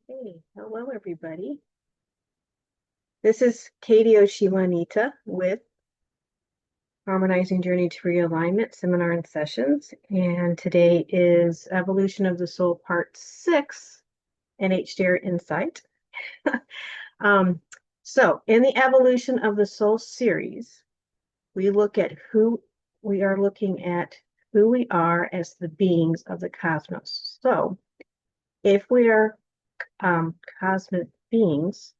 Hey, hello everybody. This is Katie Oshiwanita with Harmonizing Journey to Realignment Seminar and Sessions. And today is Evolution of the Soul Part 6, NHDR Insight. So in the Evolution of the Soul series, we look at who we are looking at, who we are as the beings of the cosmos. So if we are cosmic beings,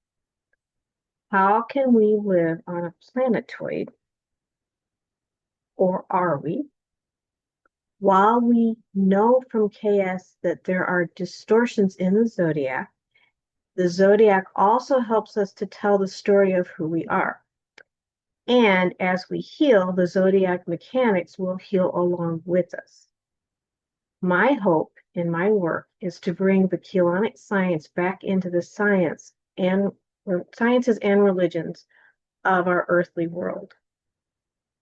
how can we live on a planetoid, or are we, while we know from KS that there are distortions in the zodiac? The zodiac also helps us to tell the story of who we are. And as we heal, the zodiac mechanics will heal along with us. My hope in my work is to bring the Keylontic science back into the sciences and religions of our earthly world.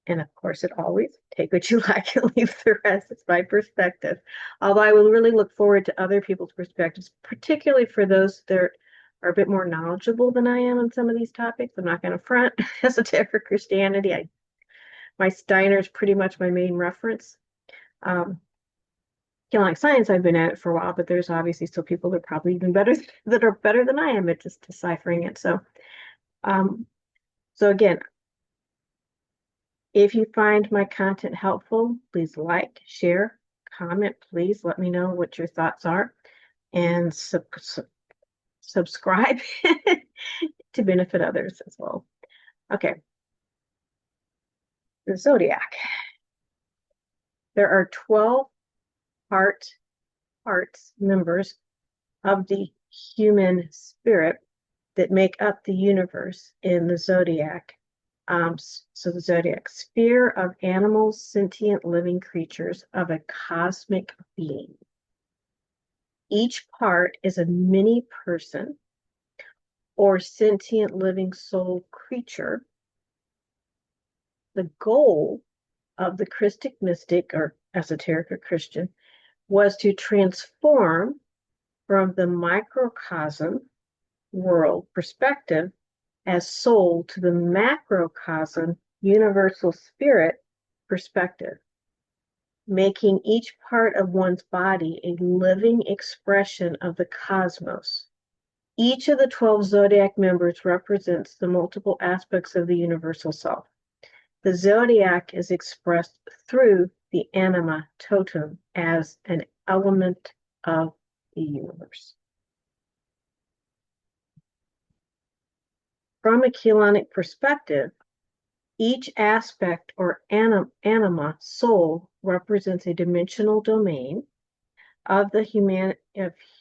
And of course, it always take what you like and leave the rest. It's my perspective. Although I will really look forward to other people's perspectives, particularly for those that are a bit more knowledgeable than I am on some of these topics. I'm not going to front esoteric Christianity. My Steiner is pretty much my main reference. Keylontic science, I've been at it for a while, but there's obviously still people that are probably even better that are better than I am at just deciphering it. So again, if you find my content helpful, please like, share, comment. Please let me know what your thoughts are, and subscribe to benefit others as well. Okay, the zodiac. There are 12 members of the human spirit that make up the universe in the zodiac. So the zodiac, sphere of animals, sentient living creatures of a cosmic being. Each part is a mini person or sentient living soul creature. The goal of the Christic mystic or esoteric or Christian was to transform from the microcosm world perspective as soul to the macrocosm universal spirit perspective, making each part of one's body a living expression of the cosmos. Each of the 12 zodiac members represents the multiple aspects of the universal self. The zodiac is expressed through the anima totem as an element of the universe. From a Keylontic perspective, each aspect or anima, soul, represents a dimensional domain of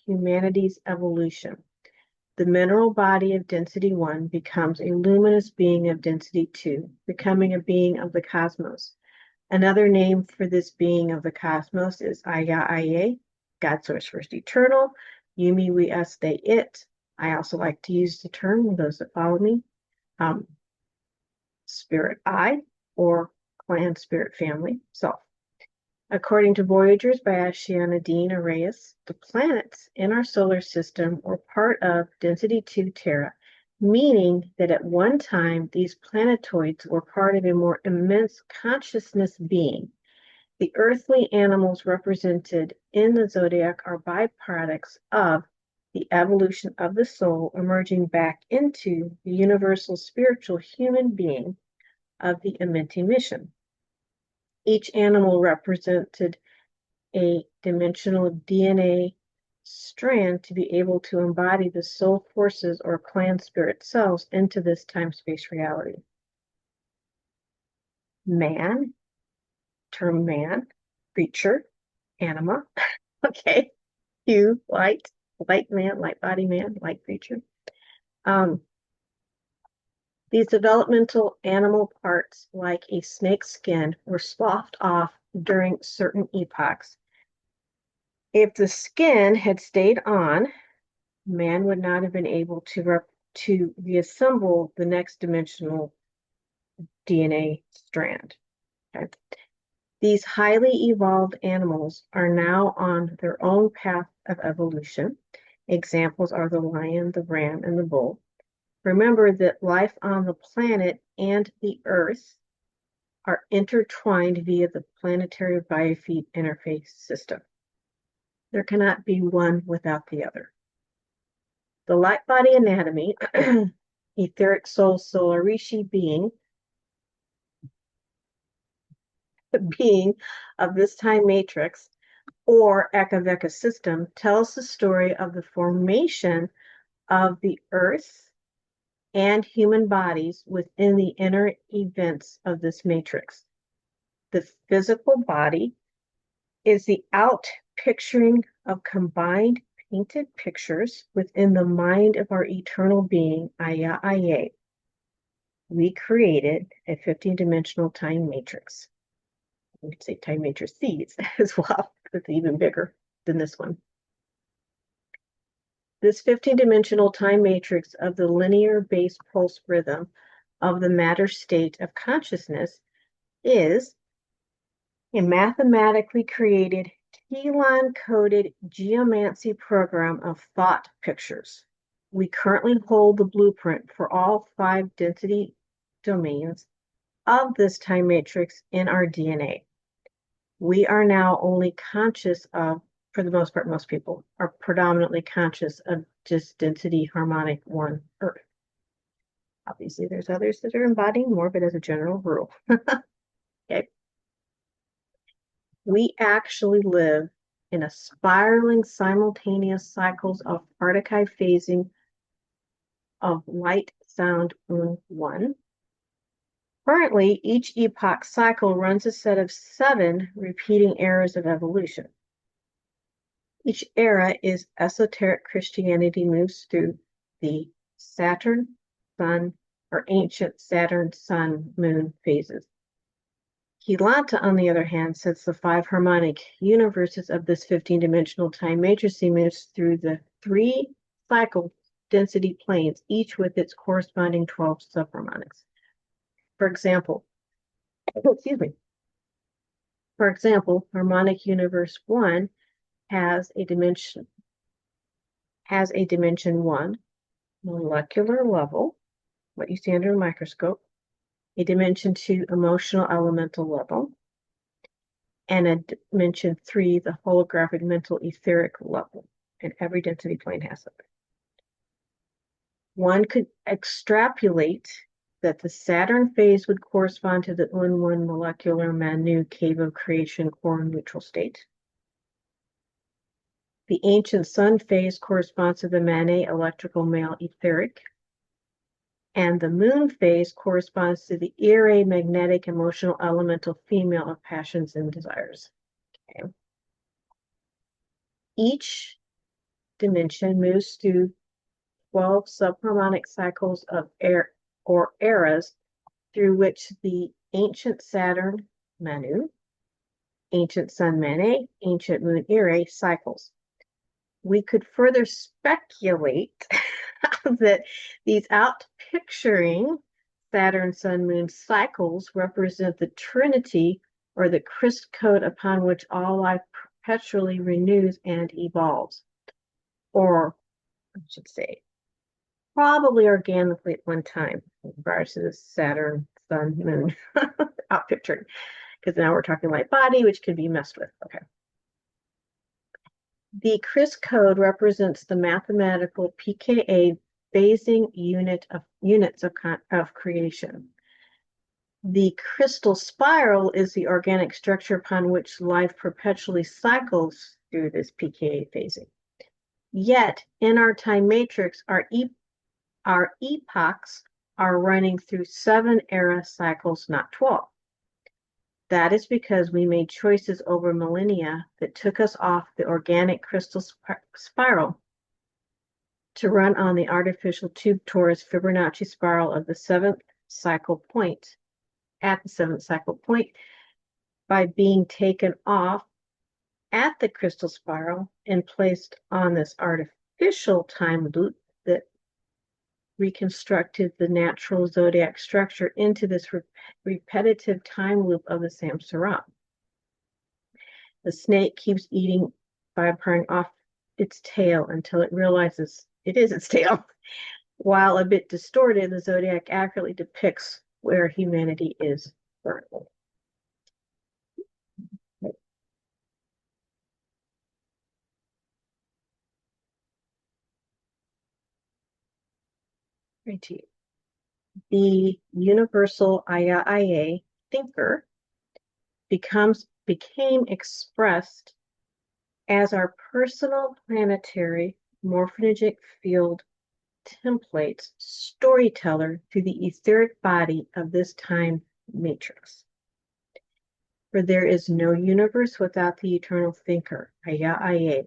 humanity's evolution. The mineral body of density 1 becomes a luminous being of density 2, becoming a being of the cosmos. Another name for this being of the cosmos is Ah-yah, God Source First Eternal, Yumi, We, Us, They, It. I also like to use the term, those that follow me, Spirit I, or Clan Spirit Family Self. According to Voyagers by Ashiana Dean Arrayas, the planets in our solar system were part of Density 2 Terra, meaning that at one time these planetoids were part of a more immense consciousness being. The earthly animals represented in the zodiac are byproducts of the evolution of the soul emerging back into the universal spiritual human being of the Amenti mission. Each animal represented a dimensional DNA strand to be able to embody the soul forces or clan spirit selves into this time-space reality. Man, term man, creature, anima, okay, hue, light man, light body man, light creature. These developmental animal parts, like a snake's skin, were sloughed off during certain epochs. If the skin had stayed on, man would not have been able to reassemble the next dimensional DNA strand. Okay? These highly evolved animals are now on their own path of evolution. Examples are the lion, the ram, and the bull. Remember that life on the planet and the Earth are intertwined via the planetary biofeed interface system. There cannot be one without the other. The light body anatomy, etheric soul solarishi being of this time matrix or Akaveka system tells the story of the formation of the Earth and human bodies within the inner events of this matrix. The physical body is the outpicturing of combined painted pictures within the mind of our eternal being, Ah-yah. We created a 15-dimensional time matrix. We could say time matrices as well, it's even bigger than this one. This 15-dimensional time matrix of the linear base pulse rhythm of the matter state of consciousness is a mathematically created Keylon-coded geomancy program of thought pictures. We currently hold the blueprint for all 5 density domains of this time matrix in our DNA. We are now only conscious of, for the most part, most people are predominantly conscious of just density harmonic 1 Earth. Obviously, there's others that are embodying more, but as a general rule. Okay. We actually live in a spiraling simultaneous cycles of archetype phasing of light, sound, moon 1. Currently, each epoch cycle runs a set of 7 repeating eras of evolution. Each era is esoteric Christianity moves through the Saturn, Sun, or ancient Saturn, Sun, Moon phases. Keylontic, on the other hand, sets the 5 harmonic universes of this 15-dimensional time matrix moves through the 3 cycle density planes, each with its corresponding 12 subharmonics. For example, harmonic universe 1 has a dimension 1 molecular level, what you see under a microscope, a dimension 2 emotional elemental level, and a dimension 3, the holographic mental etheric level. And every density plane has it. One could extrapolate that the Saturn phase would correspond to the Un-1 molecular ManU cave of creation core neutral state. The ancient Sun phase corresponds to the Manet electrical male etheric. And the Moon phase corresponds to the Ire magnetic emotional elemental female of passions and desires. Okay. Each dimension moves through 12 subharmonic cycles of eras through which the ancient Saturn ManU, ancient Sun Manet, ancient Moon Ire cycles. We could further speculate that these outpicturing Saturn, Sun, Moon cycles represent the Trinity or the Christ code upon which all life perpetually renews and evolves. Or, I should say, probably organically at one time, in regards to the Saturn, Sun, Moon outpictured. Because now we're talking light body, which can be messed with. Okay. The Christ code represents the mathematical pKa phasing units of creation. The Krystal Spiral is the organic structure upon which life perpetually cycles through this pKa phasing. Yet, in our time matrix, our epochs are running through 7 era cycles, not 12. That is because we made choices over millennia that took us off the organic Krystal Spiral to run on the artificial Tube Torus Fibernaccii Spiral of the 7th cycle point, at the 7th cycle point, by being taken off at the Krystal Spiral and placed on this artificial time loop that reconstructed the natural zodiac structure into this repetitive time loop of the Samsarat. The snake keeps eating by burning off its tail until it realizes it is its tail. While a bit distorted, the zodiac accurately depicts where humanity is currently. The universal Ah-yah thinker became expressed as our personal planetary morphologic field templates storyteller to the etheric body of this time matrix. For there is no universe without the eternal thinker, Ah-yah.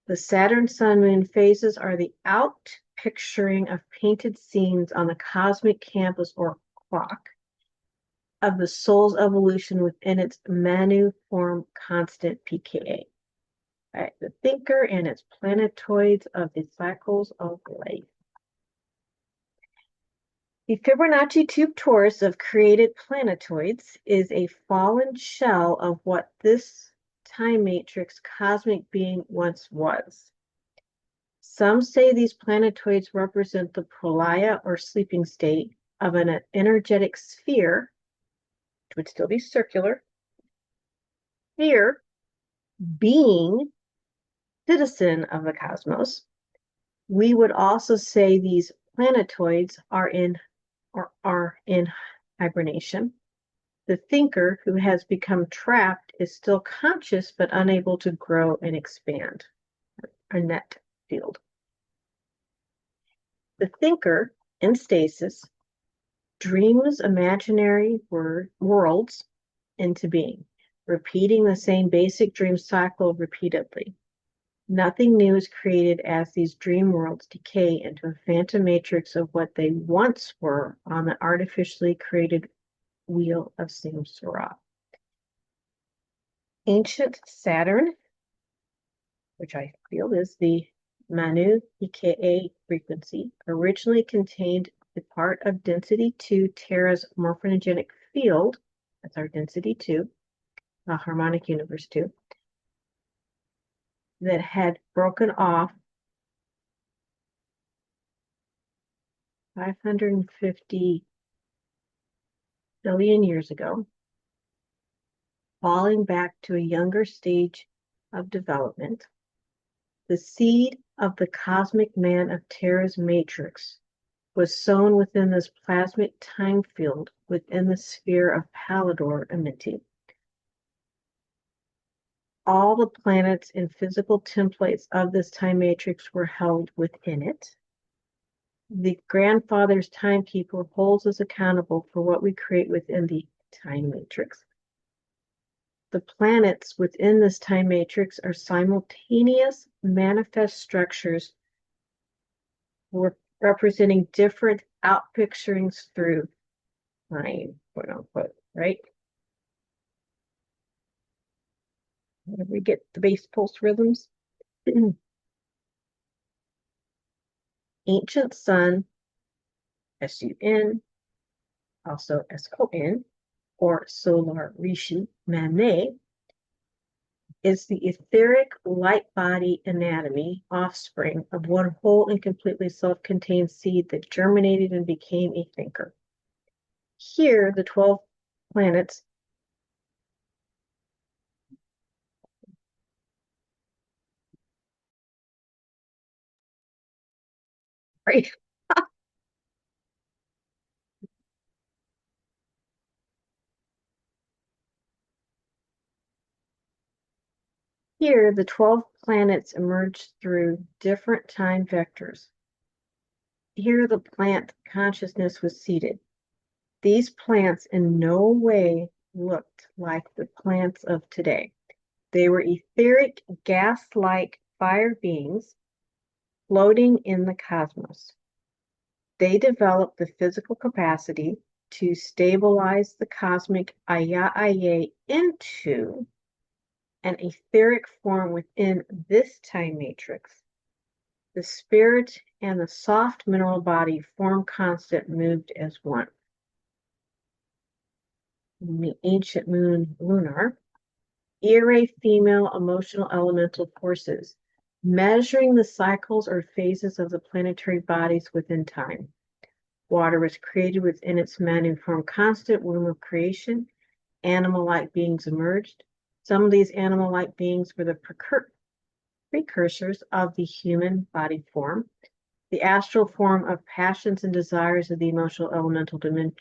The Saturn Sun Moon phases are the outpicturing of painted scenes on the cosmic canvas or clock of the soul's evolution within its ManU form constant pKa. Right, the thinker and its planetoids of the cycles of life. The Fibonacci tube torus of created planetoids is a fallen shell of what this time matrix cosmic being once was. Some say these planetoids represent the pralaya or sleeping state of an energetic sphere, which would still be circular, here being citizen of the cosmos. We would also say these planetoids are in hibernation. The thinker who has become trapped is still conscious but unable to grow and expand. A net field. The thinker in stasis dreams imaginary worlds into being, repeating the same basic dream cycle repeatedly. Nothing new is created as these dream worlds decay into a phantom matrix of what they once were on the artificially created wheel of Samsara. Ancient Saturn, which I feel is the ManU pKa frequency, originally contained the part of density 2 Terra's morphogenic field, that's our density 2, the harmonic universe 2, that had broken off 550 billion years ago, falling back to a younger stage of development. The seed of the cosmic man of Terra's matrix was sown within this plasmic time field within the sphere of Pallador Amenti. All the planets and physical templates of this time matrix were held within it. The grandfather's timekeeper holds us accountable for what we create within the time matrix. The planets within this time matrix are simultaneous manifest structures representing different outpicturings through time, quote unquote, right? Where we get the base pulse rhythms. Ancient Sun, SUN, also SON, or Solar Rishi Mane, is the etheric light body anatomy offspring of one whole and completely self-contained seed that germinated and became a thinker. Here, the 12 planets right? Here, the 12 planets emerged through different time vectors. Here, the plant consciousness was seated. These plants in no way looked like the plants of today. They were etheric, gas-like fire beings floating in the cosmos. They developed the physical capacity to stabilize the cosmic Ah-yah into an etheric form within this time matrix. The spirit and the soft mineral body form constant moved as one. The ancient moon lunar, era female emotional elemental forces. measuring the cycles or phases of the planetary bodies within time. Water was created within its ManU form constant womb of creation. Animal-like beings emerged. Some of these animal-like beings were the precursors of the human body form. The astral form of passions and desires of the emotional elemental dimension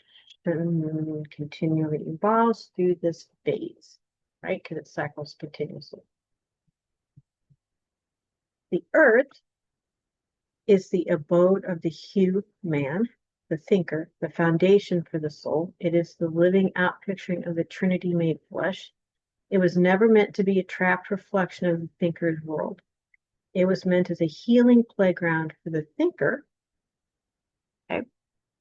continually evolves through this phase, right? Because it cycles continuously. The earth is the abode of the human, the thinker, the foundation for the soul. It is the living outpicturing of the Trinity made flesh. It was never meant to be a trapped reflection of the thinker's world. It was meant as a healing playground for the thinker, okay,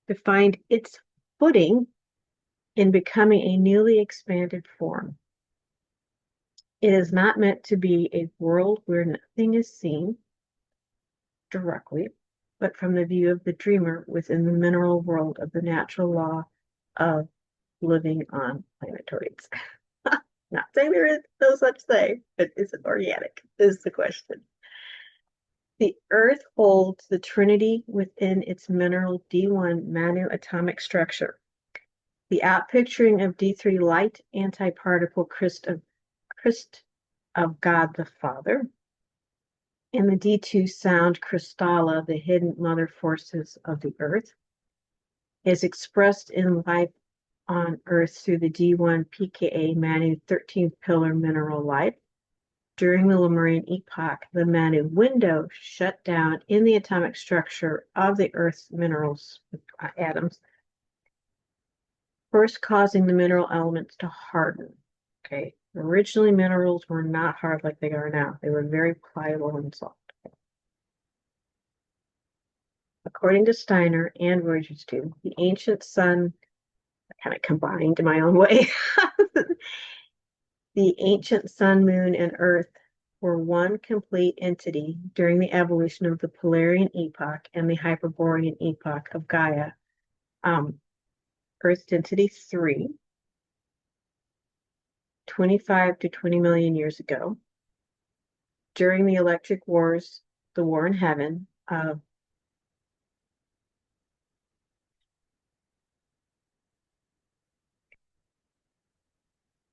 to find its footing in becoming a newly expanded form. It is not meant to be a world where nothing is seen directly, but from the view of the dreamer within the mineral world of the natural law of living on planetoids. Not saying there is no such thing, but is it organic? Is the question. The Earth holds the Trinity within its mineral D1 ManU atomic structure. The outpicturing of D3 light antiparticle Christ of God the Father, and the D2 sound Krystala, the hidden mother forces of the Earth, is expressed in life on Earth through the D1 pKa ManU 13th pillar mineral life. During the Lemurian epoch, the ManU window shut down in the atomic structure of the Earth's minerals atoms, first causing the mineral elements to harden. Okay, originally minerals were not hard like they are now. They were very pliable and soft. According to Steiner and Reuters too, the ancient sun, I kind of combined in my own way. The ancient sun, moon, and earth were one complete entity during the evolution of the Polarian epoch and the Hyperborean epoch of Gaia. Earth density 3, 25 to 20 million years ago. During the electric wars, the war in heaven,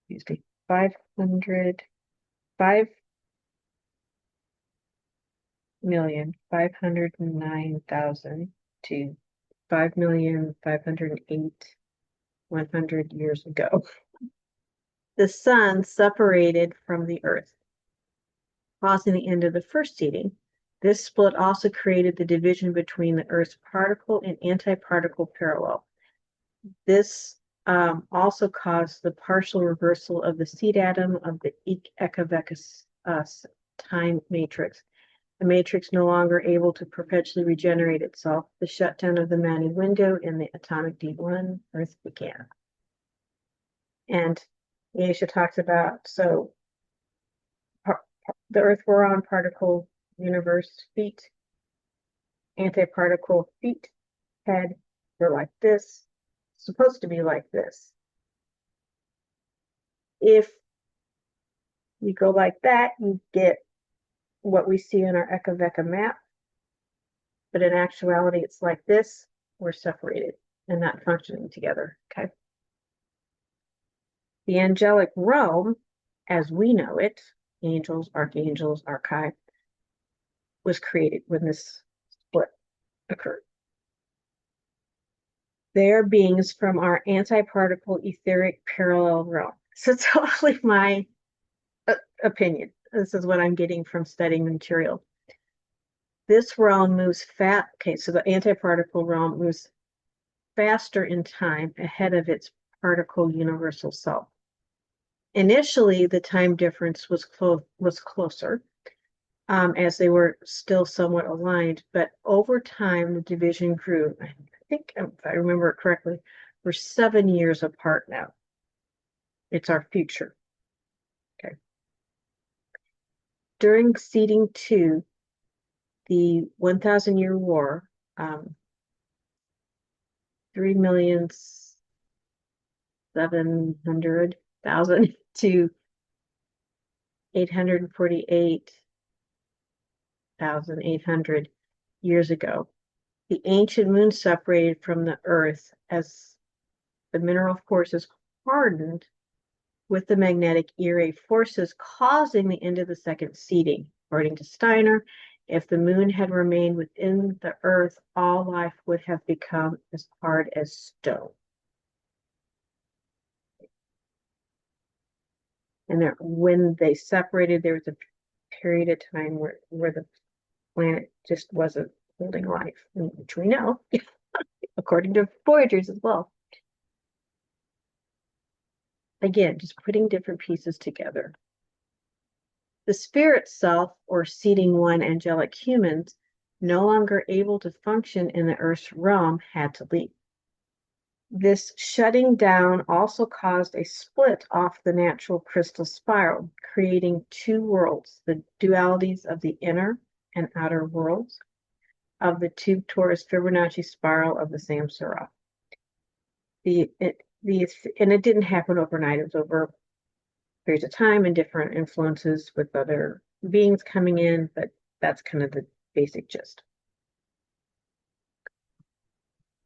excuse me, 5,509,000 to 5,508,100 years ago. The sun separated from the earth, causing the end of the first heating. This split also created the division between the earth's particle and antiparticle parallel. This also caused the partial reversal of the seed atom of the Ekaveka time matrix. The matrix no longer able to perpetually regenerate itself. The shutdown of the ManU window in the atomic D1 Earth began. And Ah-yah talks about, so the Earth we're on, particle universe feet, antiparticle feet, head, they're like this, supposed to be like this. If you go like that, you get what we see in our Ekaveka map, but in actuality, it's like this. We're separated and not functioning together, okay? The angelic realm, as we know it, angels, archangels, archive, was created when this split occurred. They are beings from our antiparticle etheric parallel realm. So it's totally my opinion. This is what I'm getting from studying the material. This realm moves fast. Okay, so the antiparticle realm moves faster in time ahead of its particle universal self. Initially, the time difference was closer, as they were still somewhat aligned, but over time, the division grew. I think, if I remember it correctly, we're 7 years apart now. It's our future. Okay. During seeding 2, the 1,000-year war, 3,700,000 to 848 8,800 years ago. The ancient moon separated from the Earth as the mineral forces hardened with the magnetic E-ray forces, causing the end of the second seeding. According to Steiner, if the moon had remained within the Earth, all life would have become as hard as stone. And there, when they separated, there was a period of time where the planet just wasn't holding life, which we know, according to Voyagers as well. Again, just putting different pieces together. The spirit self, or seeding one angelic humans, no longer able to function in the Earth's realm, had to leave. This shutting down also caused a split off the natural crystal spiral, creating two worlds, the dualities of the inner and outer worlds of the Tube Torus Fibernaccii Spiral of the Samsara. And it didn't happen overnight. It was over periods of time and different influences with other beings coming in, but that's kind of the basic gist.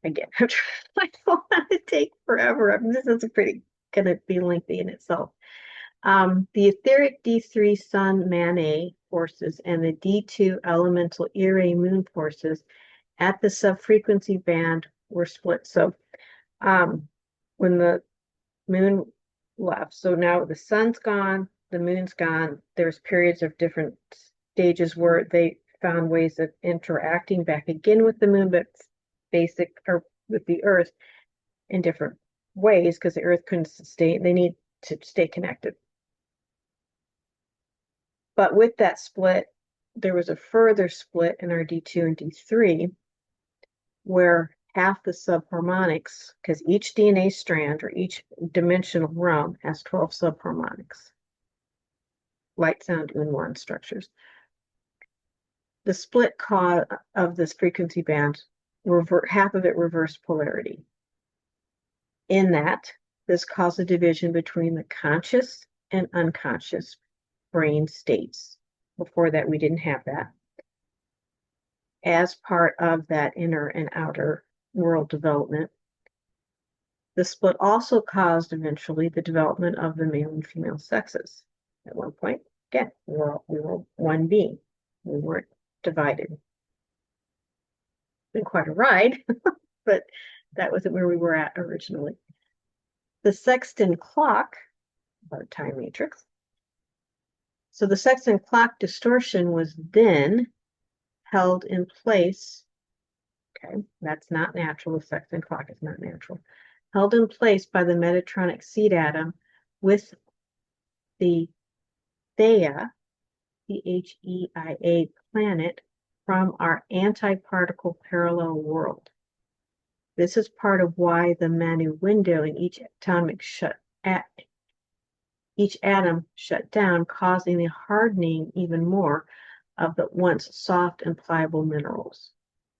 Again, I don't want to take forever. I mean, this is pretty going to be lengthy in itself. The etheric D3 Sun ManU forces and the D2 elemental E-ray moon forces at the subfrequency band were split. So when the moon left, so now the sun's gone, the moon's gone, there's periods of different stages where they found ways of interacting back again with the moon, but basic, or with the Earth in different ways, because the Earth couldn't sustain, they need to stay connected. But with that split, there was a further split in our D2 and D3, where half the subharmonics, because each DNA strand or each dimensional realm has 12 subharmonics, light, sound, and one structures. The split cause of this frequency band, half of it reversed polarity. In that, this caused a division between the conscious and unconscious brain states. Before that, we didn't have that. As part of that inner and outer world development, the split also caused eventually the development of the male and female sexes. At one point, again, we were one being. We weren't divided. It's been quite a ride, but that wasn't where we were at originally. The sextant clock, our time matrix. So the sextant clock distortion was then held in place. Okay, that's not natural. The sextant clock is not natural. Held in place by the Metatronic seed atom with the Theia, Theia planet, from our antiparticle parallel world. This is part of why the ManU window in each atom shut down, causing the hardening even more of the once soft and pliable minerals.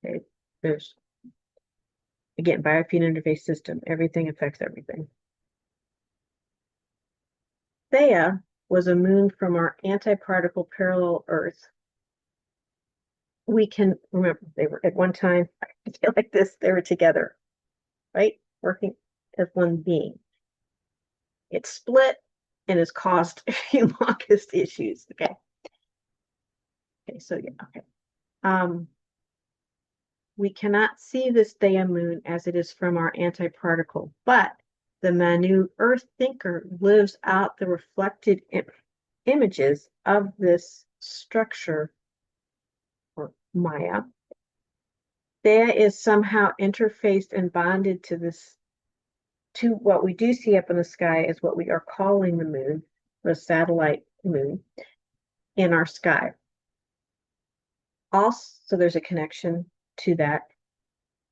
Okay, there's, again, biofeed interface system. Everything affects everything. Theia was a moon from our antiparticle parallel Earth. We can remember they were at one time, I feel like this, they were together, right? Working as one being. It split and has caused humongous issues. Okay. Okay, so yeah, okay. We cannot see this Theia moon as it is from our antiparticle, but the ManU Earth thinker lives out the reflected images of this structure, or Maya. Theia is somehow interfaced and bonded to this, to what we do see up in the sky is what we are calling the moon, the satellite moon in our sky. Also, there's a connection to that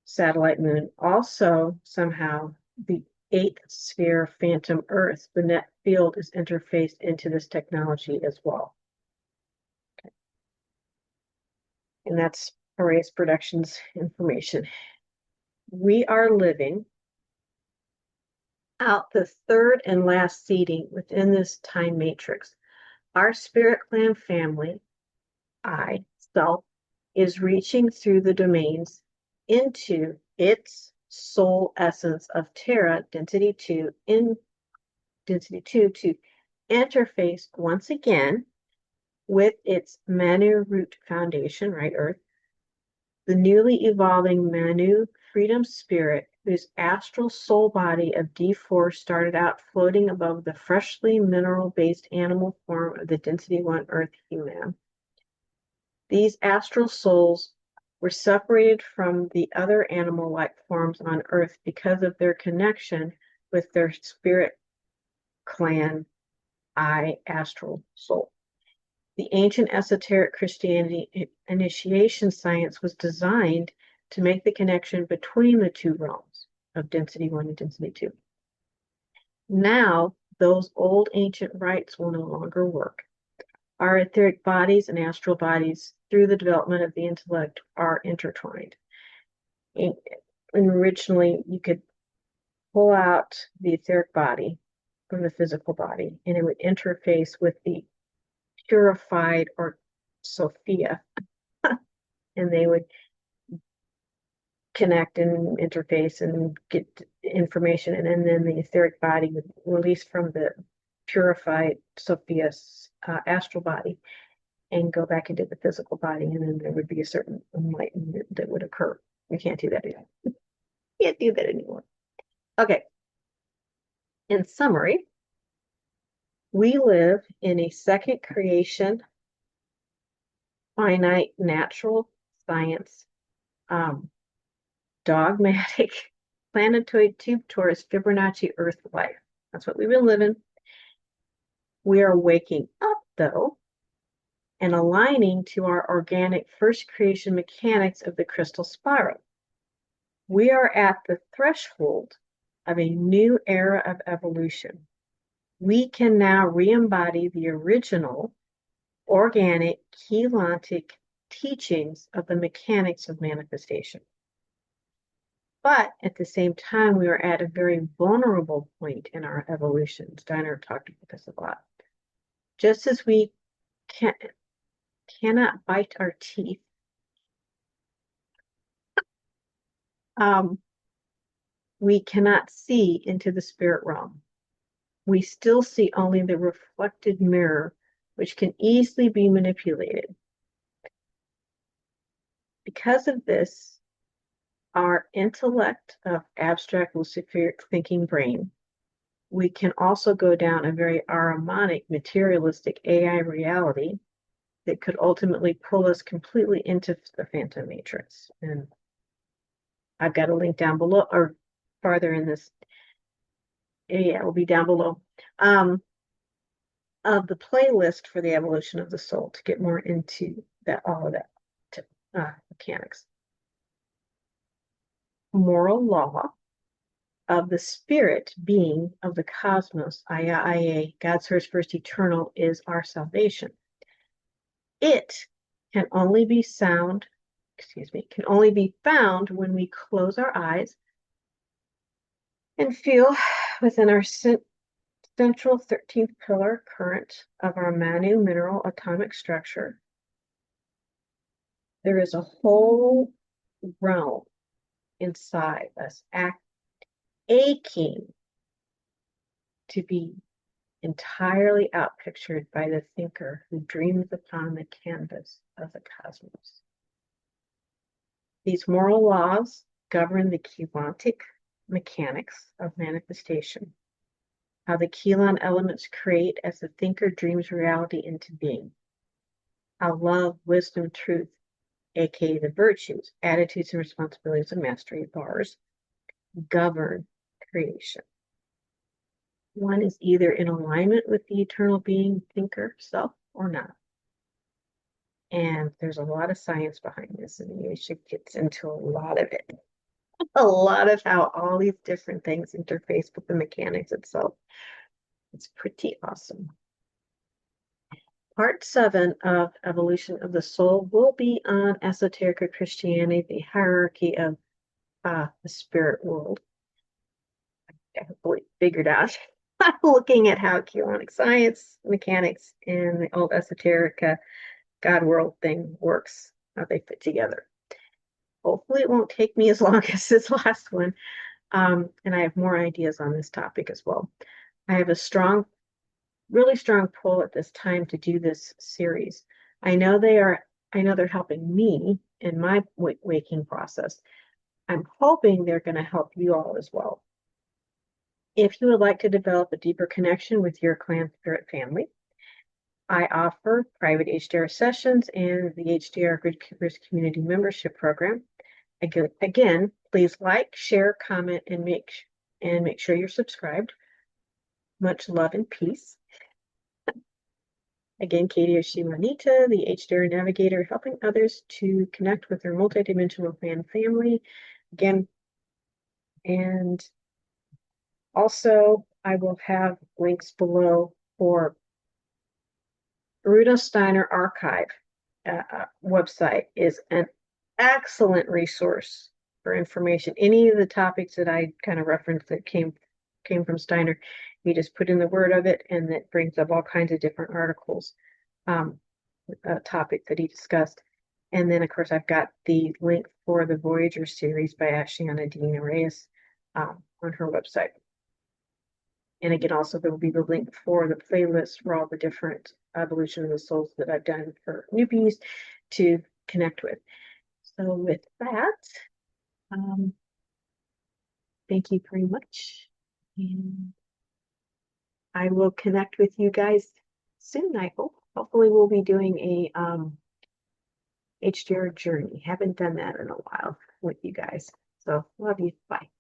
satellite moon. Also, somehow, the 8th sphere phantom Earth, the net field, is interfaced into this technology as well. Okay. And that's Arrays Productions information. We are living out the third and last seeding within this time matrix. Our spirit clan family, I, self is reaching through the domains into its soul essence of Terra, density 2, in density 2 to interface once again with its ManU root foundation, right, Earth, the newly evolving ManU freedom spirit, whose astral soul body of D4 started out floating above the freshly mineral-based animal form of the density 1 Earth human. These astral souls were separated from the other animal-like forms on Earth because of their connection with their spirit clan, astral soul. The ancient esoteric Christianity initiation science was designed to make the connection between the two realms of density 1 and density 2. Now, those old ancient rites will no longer work. Our etheric bodies and astral bodies, through the development of the intellect, are intertwined. And originally, you could pull out the etheric body from the physical body, and it would interface with the purified or Sophia, and they would connect and interface and get information, and then the etheric body would release from the purified Sophia's astral body and go back into the physical body, and then there would be a certain enlightenment that would occur. We can't do that anymore. Can't do that anymore. Okay. In summary, we live in a second creation, finite natural science, dogmatic, planetoid, tube torus, Fibonacci Earth life. That's what we've been living. We are waking up, though, and aligning to our organic first creation mechanics of the Krystal Spiral. We are at the threshold of a new era of evolution. We can now re-embody the original organic Keylontic teachings of the mechanics of manifestation. But at the same time, we are at a very vulnerable point in our evolution. Steiner talked about this a lot. Just as we cannot bite our teeth, we cannot see into the spirit realm. We still see only the reflected mirror, which can easily be manipulated. Because of this, our intellect of abstract Luciferic thinking brain, we can also go down a very Ahrimanic, materialistic AI reality that could ultimately pull us completely into the phantom matrix. And I've got a link down below, or farther in this. Yeah, it will be down below. Of the playlist for the evolution of the soul to get more into that, all of that mechanics. Moral law of the spirit being of the cosmos, Ah-yah, God's first eternal, is our salvation. It can only be found when we close our eyes and feel within our central 13th pillar current of our ManU mineral atomic structure. There is a whole realm inside us aching to be entirely outpictured by the thinker who dreams upon the canvas of the cosmos. These moral laws govern the Keylontic mechanics of manifestation, how the Keylon elements create as the thinker dreams reality into being, how love, wisdom, truth, aka the virtues, attitudes, and responsibilities of mastery bars, govern creation. One is either in alignment with the eternal being, thinker, self, or not. And there's a lot of science behind this, and Yesha gets into a lot of it. A lot of how all these different things interface with the mechanics itself. It's pretty awesome. Part 7 of Evolution of the Soul will be on esoteric Christianity, the hierarchy of the spirit world. I hopefully figured out. I'm looking at how Keylonic science, mechanics, and the old esoterica God world thing works, how they fit together. Hopefully it won't take me as long as this last one. And I have more ideas on this topic as well. I have a strong, really strong pull at this time to do this series. I know they're helping me in my waking process. I'm hoping they're going to help you all as well. If you would like to develop a deeper connection with your clan spirit family, I offer private HDR sessions and the HDR Grid Keepers Community Membership Program. Again, please like, share, comment, and make sure you're subscribed. Much love and peace. Again, Katie Oshimanita, the HDR Navigator, helping others to connect with their multidimensional fan family. Again, and also I will have links below for Rudolf Steiner Archive website is an excellent resource for information. Any of the topics that I kind of referenced that came from Steiner, you just put in the word of it, and it brings up all kinds of different articles, topic that he discussed. And then, of course, I've got the link for the Voyager series by Ashiana Dean Reyes on her website. And again, also there will be the link for the playlist for all the different evolution of the souls that I've done for newbies to connect with. So with that, thank you very much. And I will connect with you guys soon, I hope. Hopefully we'll be doing a HDR journey. Haven't done that in a while with you guys. So love you. Bye.